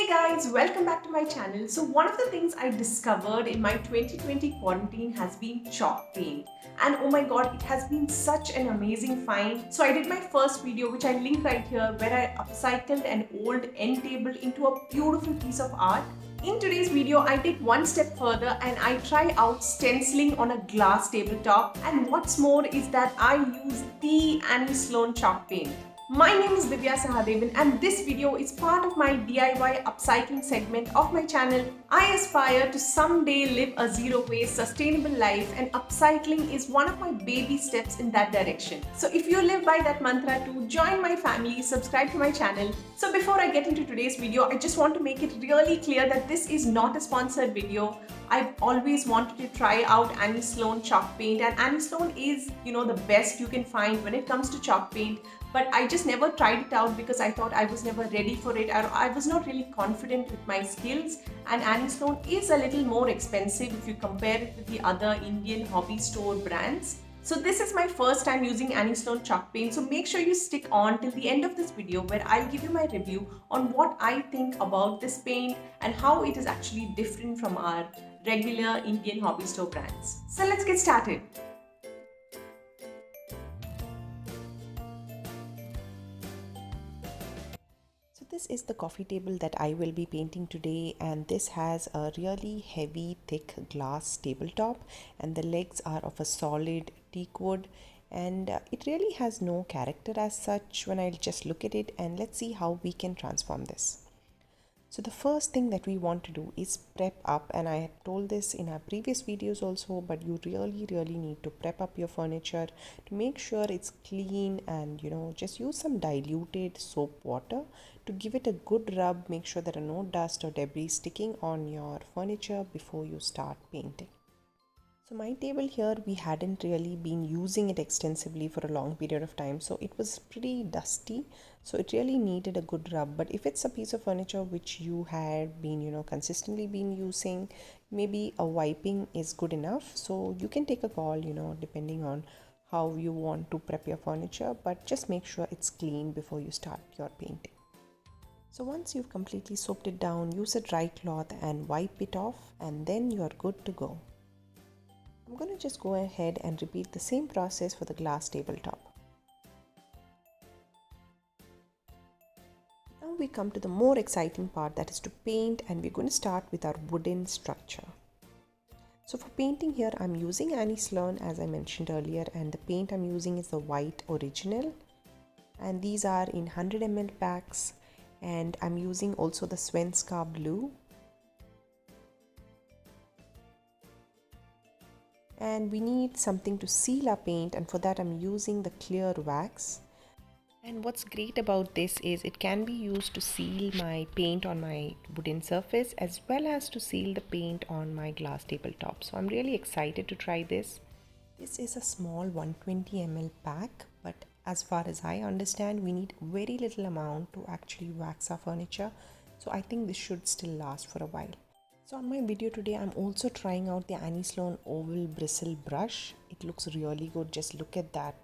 Hey guys, welcome back to my channel. So one of the things I discovered in my 2020 quarantine has been chalk paint. And oh my god, it has been such an amazing find. So I did my first video, which I link right here, where I upcycled an old end table into a beautiful piece of art. In today's video, I take one step further and I try out stenciling on a glass tabletop. And what's more is that I use the Annie Sloan Chalk Paint. My name is Dhivya Sahadevan and this video is part of my DIY upcycling segment of my channel. I aspire to someday live a zero waste sustainable life and upcycling is one of my baby steps in that direction. So if you live by that mantra too, join my family, subscribe to my channel. So before I get into today's video, I just want to make it really clear that this is not a sponsored video. I've always wanted to try out Annie Sloan Chalk Paint, and Annie Sloan is, the best you can find when it comes to chalk paint. But I just never tried it out because I thought I was never ready for it. I was not really confident with my skills, and Annie Sloan is a little more expensive if you compare it with the other Indian hobby store brands. So this is my first time using Annie Sloan Chalk Paint, so make sure you stick on till the end of this video where I'll give you my review on what I think about this paint and how it is actually different from our regular Indian hobby store brands. So let's get started. This is the coffee table that I will be painting today, and this has a really heavy thick glass tabletop and the legs are of a solid teak wood, and it really has no character as such when I just look at it. And let's see how we can transform this. So the first thing that we want to do is prep up, and I have told this in our previous videos also, but you really need to prep up your furniture to make sure it's clean, and just use some diluted soap water to give it a good rub. Make sure there are no dust or debris sticking on your furniture before you start painting. So my table here, we hadn't really been using it extensively for a long period of time, so it was pretty dusty, so it really needed a good rub. But if it's a piece of furniture which you had been consistently been using, maybe a wiping is good enough. So you can take a call depending on how you want to prep your furniture, but just make sure it's clean before you start your painting. So once you've completely soaped it down, use a dry cloth and wipe it off, and then you're good to go. I'm going to just go ahead and repeat the same process for the glass tabletop. Now we come to the more exciting part, that is to paint, and we're going to start with our wooden structure. So for painting here, I'm using Annie Sloan as I mentioned earlier, and the paint I'm using is the white original, and these are in 100 ml packs, and I'm using also the Svenska blue. And we need something to seal our paint, and for that I'm using the clear wax. And what's great about this is it can be used to seal my paint on my wooden surface as well as to seal the paint on my glass tabletop. So I'm really excited to try this. This is a small 120 ml pack, but as far as I understand, we need very little amount to actually wax our furniture. So I think this should still last for a while. So on my video today, I'm also trying out the Annie Sloan oval bristle brush. It looks really good. Just look at that,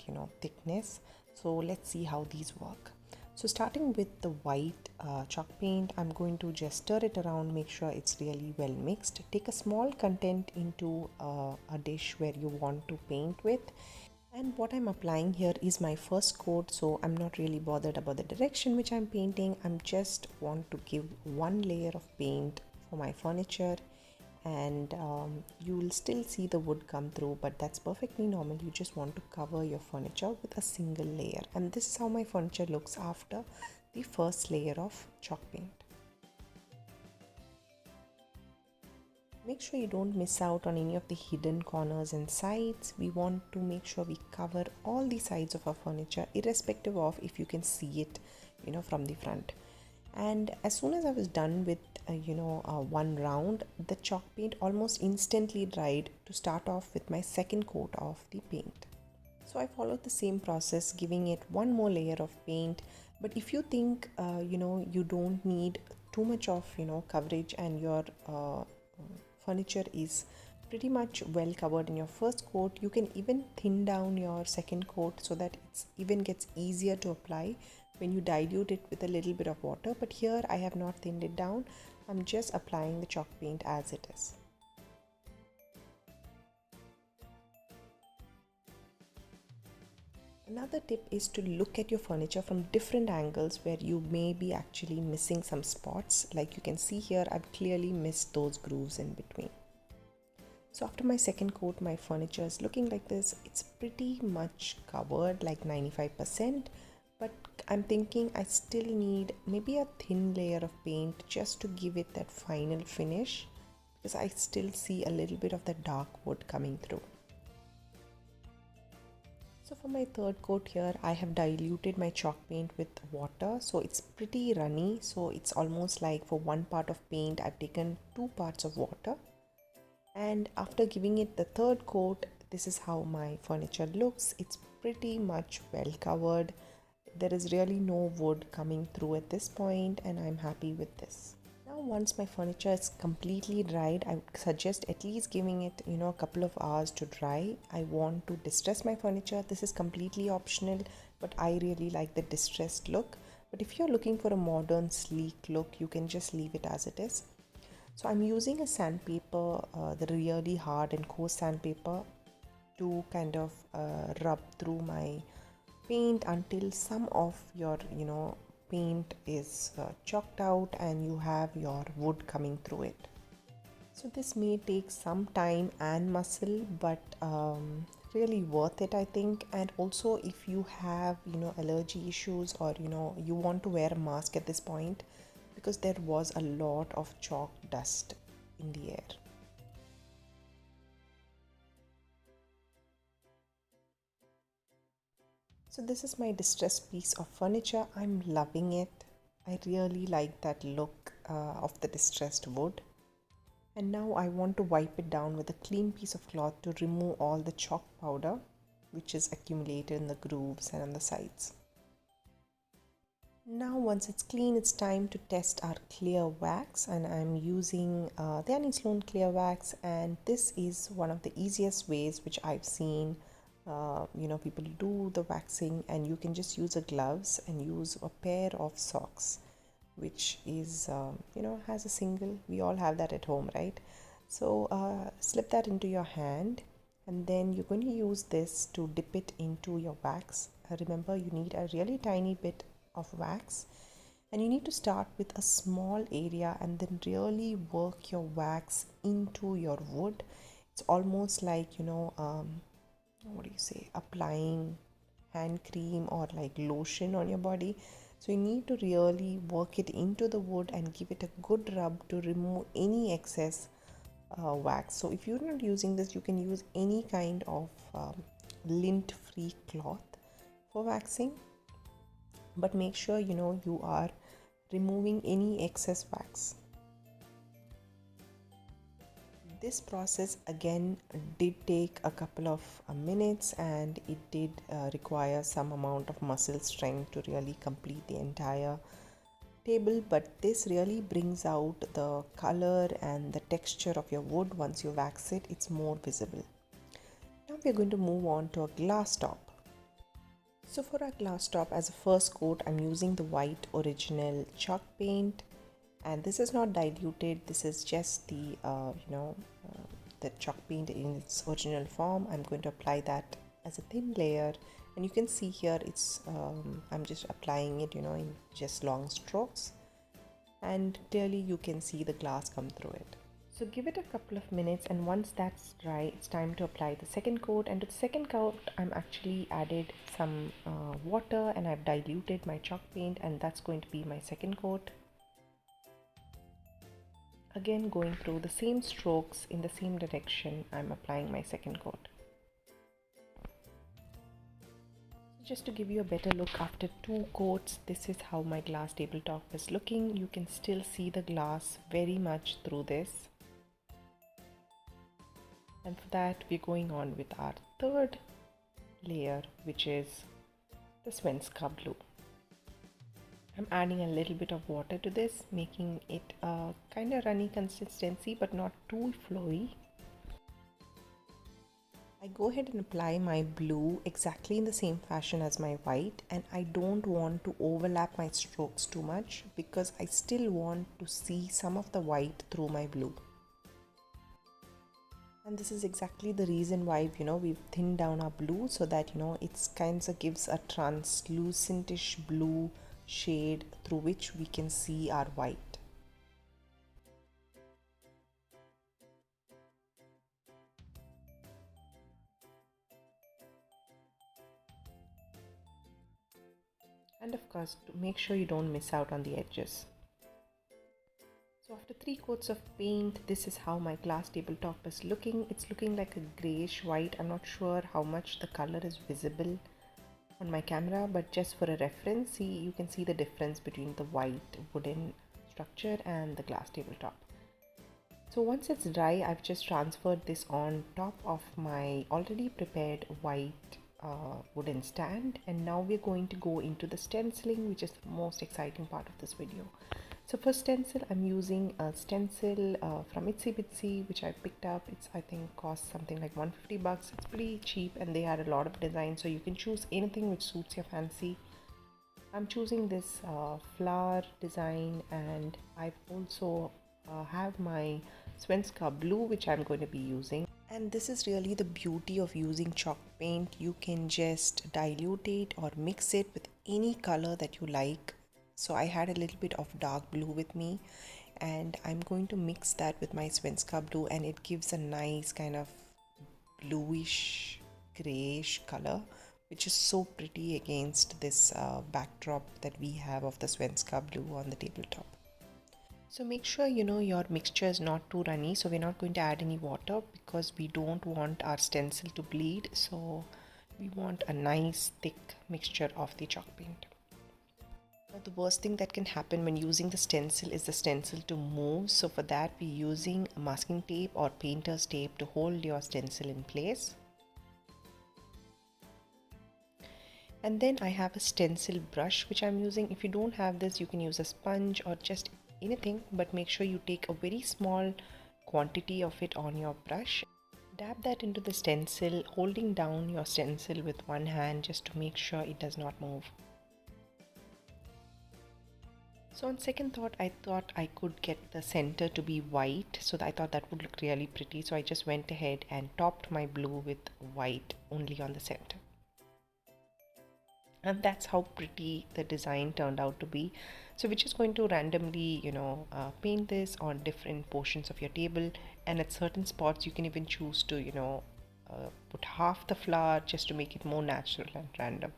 thickness. So let's see how these work. So starting with the white chalk paint, I'm going to just stir it around, make sure it's really well mixed. Take a small content into a dish where you want to paint with. And what I'm applying here is my first coat, so I'm not really bothered about the direction which I'm painting. I'm just want to give one layer of paint for my furniture, and you will still see the wood come through, but that's perfectly normal. You just want to cover your furniture with a single layer, and this is how my furniture looks after the first layer of chalk paint. Make sure you don't miss out on any of the hidden corners and sides. We want to make sure we cover all the sides of our furniture, irrespective of if you can see it from the front. And as soon as I was done with one round, the chalk paint almost instantly dried to start off with my second coat of the paint. So I followed the same process, giving it one more layer of paint. But if you think you don't need too much of coverage, and your furniture is pretty much well covered in your first coat, you can even thin down your second coat so that it even gets easier to apply when you dilute it with a little bit of water, but here I have not thinned it down. I'm just applying the chalk paint as it is. Another tip is to look at your furniture from different angles where you may be actually missing some spots. Like you can see here, I've clearly missed those grooves in between. So after my second coat, my furniture is looking like this. It's pretty much covered, like 95%, but I'm thinking I still need maybe a thin layer of paint just to give it that final finish, because I still see a little bit of the dark wood coming through. So for my third coat here, I have diluted my chalk paint with water, so it's pretty runny. So it's almost like for one part of paint I've taken 2 parts of water, and after giving it the third coat, this is how my furniture looks. It's pretty much well covered. There is really no wood coming through at this point, and I'm happy with this. Now once my furniture is completely dried, I would suggest at least giving it a couple of hours to dry. I want to distress my furniture. This is completely optional, but I really like the distressed look. But if you're looking for a modern sleek look, you can just leave it as it is. So I'm using a sandpaper, the really hard and coarse sandpaper, to kind of rub through my paint until some of your paint is chalked out and you have your wood coming through it. So this may take some time and muscle, but really worth it, I think. And also if you have allergy issues, or you want to wear a mask at this point, because there was a lot of chalk dust in the air. So this is my distressed piece of furniture. I'm loving it. I really like that look of the distressed wood. And now I want to wipe it down with a clean piece of cloth to remove all the chalk powder which is accumulated in the grooves and on the sides. Now once it's clean, it's time to test our clear wax, and I'm using the Annie Sloan clear wax, and this is one of the easiest ways which I've seen people do the waxing. And you can just use a gloves and use a pair of socks, which is has a single, we all have that at home, right? So slip that into your hand, and then you're going to use this to dip it into your wax. Remember, you need a really tiny bit of wax, and you need to start with a small area and then really work your wax into your wood. It's almost like what do you say, applying hand cream or like lotion on your body. So you need to really work it into the wood and give it a good rub to remove any excess wax. So if you're not using this, you can use any kind of lint free cloth for waxing, but make sure you are removing any excess wax. This process again did take a couple of minutes, and it did require some amount of muscle strength to really complete the entire table, but this really brings out the color and the texture of your wood. Once you wax it, it's more visible. Now we're going to move on to a glass top. So for our glass top, as a first coat, I'm using the white original chalk paint, and this is not diluted. This is just the the chalk paint in its original form. I'm going to apply that as a thin layer, and you can see here it's I'm just applying it in just long strokes, and clearly you can see the glass come through it. So give it a couple of minutes, and once that's dry, it's time to apply the second coat. And to the second coat, I'm actually added some water, and I've diluted my chalk paint, and that's going to be my second coat. Again, going through the same strokes in the same direction, I'm applying my second coat. Just to give you a better look after 2 coats, this is how my glass tabletop is looking. You can still see the glass very much through this. And for that, we're going on with our third layer, which is the Svenska blue. I'm adding a little bit of water to this, making it a kind of runny consistency but not too flowy. I go ahead and apply my blue exactly in the same fashion as my white, and I don't want to overlap my strokes too much because I still want to see some of the white through my blue. And this is exactly the reason why we've thinned down our blue, so that it's kind of gives a translucentish blue shade through which we can see our white. And of course, to make sure you don't miss out on the edges. So after 3 coats of paint, this is how my glass tabletop is looking. It's looking like a grayish white. I'm not sure how much the color is visible on my camera, but just for a reference, you can see the difference between the white wooden structure and the glass tabletop. So once it's dry, I've just transferred this on top of my already prepared white wooden stand, and now we're going to go into the stenciling, which is the most exciting part of this video. So for stencil, I'm using a stencil from Itsy Bitsy, which I picked up. It's, I think, cost something like 150 bucks. It's pretty cheap, and they had a lot of designs, so you can choose anything which suits your fancy. I'm choosing this flower design, and I've also have my Svenska blue, which I'm going to be using. And this is really the beauty of using chalk paint. You can just dilute it or mix it with any color that you like. So I had a little bit of dark blue with me, and I'm going to mix that with my Svenska blue, and it gives a nice kind of bluish grayish color, which is so pretty against this backdrop that we have of the Svenska blue on the tabletop. So make sure your mixture is not too runny, so we're not going to add any water because we don't want our stencil to bleed. So we want a nice thick mixture of the chalk paint. Now the worst thing that can happen when using the stencil is the stencil to move. So for that, we're using masking tape or painter's tape to hold your stencil in place. And then I have a stencil brush which I'm using. If you don't have this, you can use a sponge or just anything, but make sure you take a very small quantity of it on your brush. Dab that into the stencil, holding down your stencil with one hand just to make sure it does not move. So on second thought, I thought I could get the center to be white, so I thought that would look really pretty. So I just went ahead and topped my blue with white only on the center. And that's how pretty the design turned out to be. So we're just going to randomly paint this on different portions of your table, and at certain spots you can even choose to put half the flower just to make it more natural and random.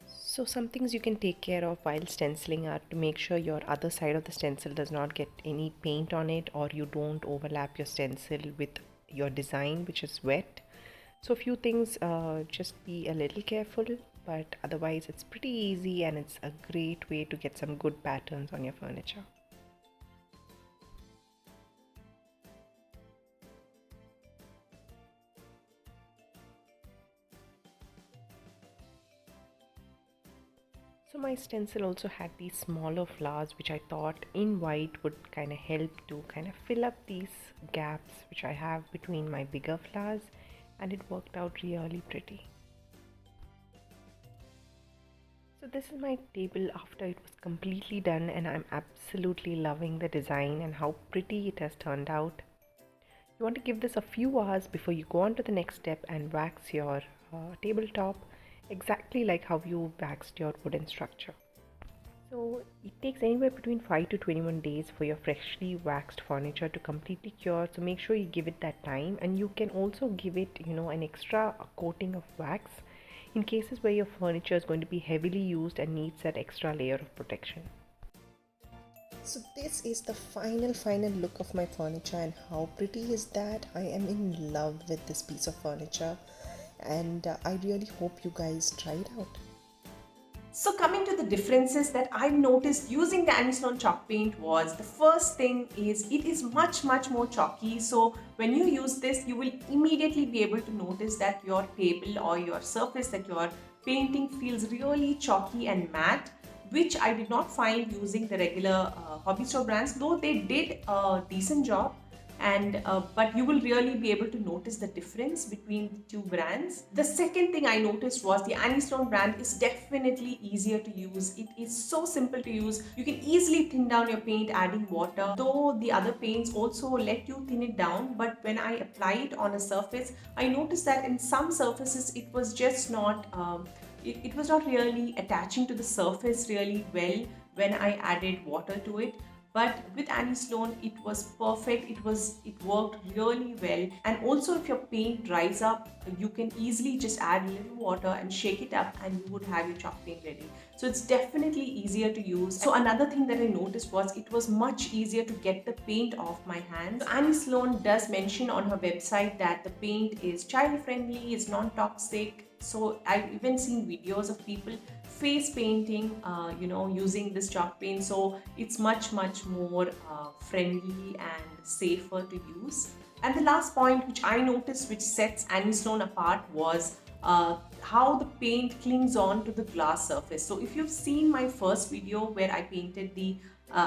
So some things you can take care of while stenciling are to make sure your other side of the stencil does not get any paint on it, or you don't overlap your stencil with your design which is wet. So a few things, just be a little careful, but otherwise it's pretty easy, and it's a great way to get some good patterns on your furniture. So my stencil also had these smaller flowers which I thought in white would kind of help to kind of fill up these gaps which I have between my bigger flowers, and it worked out really pretty. So this is my table after it was completely done, and I'm absolutely loving the design and how pretty it has turned out. You want to give this a few hours before you go on to the next step and wax your tabletop, exactly like how you waxed your wooden structure. So it takes anywhere between 5 to 21 days for your freshly waxed furniture to completely cure. So make sure you give it that time, and you can also give it an extra coating of wax in cases where your furniture is going to be heavily used and needs that extra layer of protection. So this is the final look of my furniture, and how pretty is that? I am in love with this piece of furniture, and I really hope you guys try it out. So coming to the differences that I've noticed using the Annies Sloan Chalk Paint was, the first thing is it is much more chalky. So when you use this, you will immediately be able to notice that your table or your surface that you are painting feels really chalky and matte, which I did not find using the regular hobby store brands, though they did a decent job. and but you will really be able to notice the difference between the two brands. The second thing I noticed was the Annie Sloan brand is definitely easier to use. It is so simple to use. You can easily thin down your paint adding water, though the other paints also let you thin it down, but when I apply it on a surface, I noticed that in some surfaces it was just not it was not really attaching to the surface really well when I added water to it. But with Annie Sloan, it was perfect. It worked really well. And also, if your paint dries up, you can easily just add a little water and shake it up, and you would have your chalk paint ready. So it's definitely easier to use. So another thing that I noticed was it was much easier to get the paint off my hands. So Annie Sloan does mention on her website that the paint is child friendly, is non-toxic. So I've even seen videos of people face painting using this chalk paint, so it's much more friendly and safer to use. And the last point which I noticed which sets Annie Sloan apart was how the paint clings on to the glass surface. So if you've seen my first video where I painted the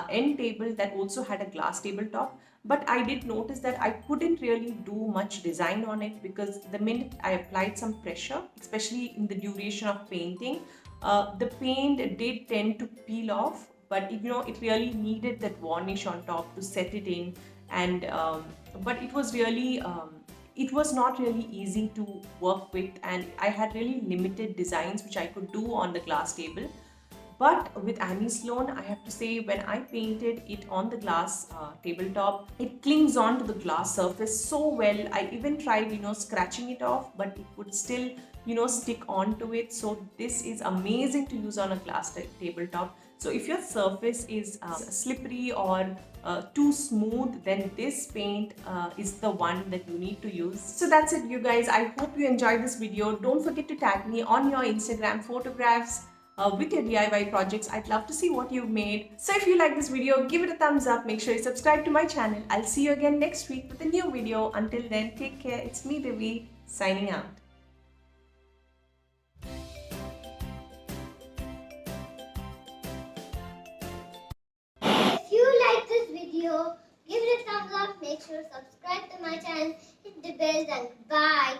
end table that also had a glass tabletop, but I did notice that I couldn't really do much design on it because the minute I applied some pressure, especially in the duration of painting, the paint did tend to peel off, but it really needed that varnish on top to set it in. And but it was really it was not really easy to work with, and I had really limited designs which I could do on the glass table. But with Annie Sloan, I have to say, when I painted it on the glass tabletop, it clings on to the glass surface so well. I even tried, scratching it off, but it would still, stick onto it. So this is amazing to use on a glass tabletop. So if your surface is slippery or too smooth, then this paint is the one that you need to use. So that's it, you guys. I hope you enjoyed this video. Don't forget to tag me on your Instagram photographs with your DIY projects. I'd love to see what you've made. So if you like this video, give it a thumbs up. Make sure you subscribe to my channel. I'll see you again next week with a new video. Until then, take care. It's me, Dhivya, signing out. If you like this video, give it a thumbs up. Make sure to subscribe to my channel, hit the bell, and bye.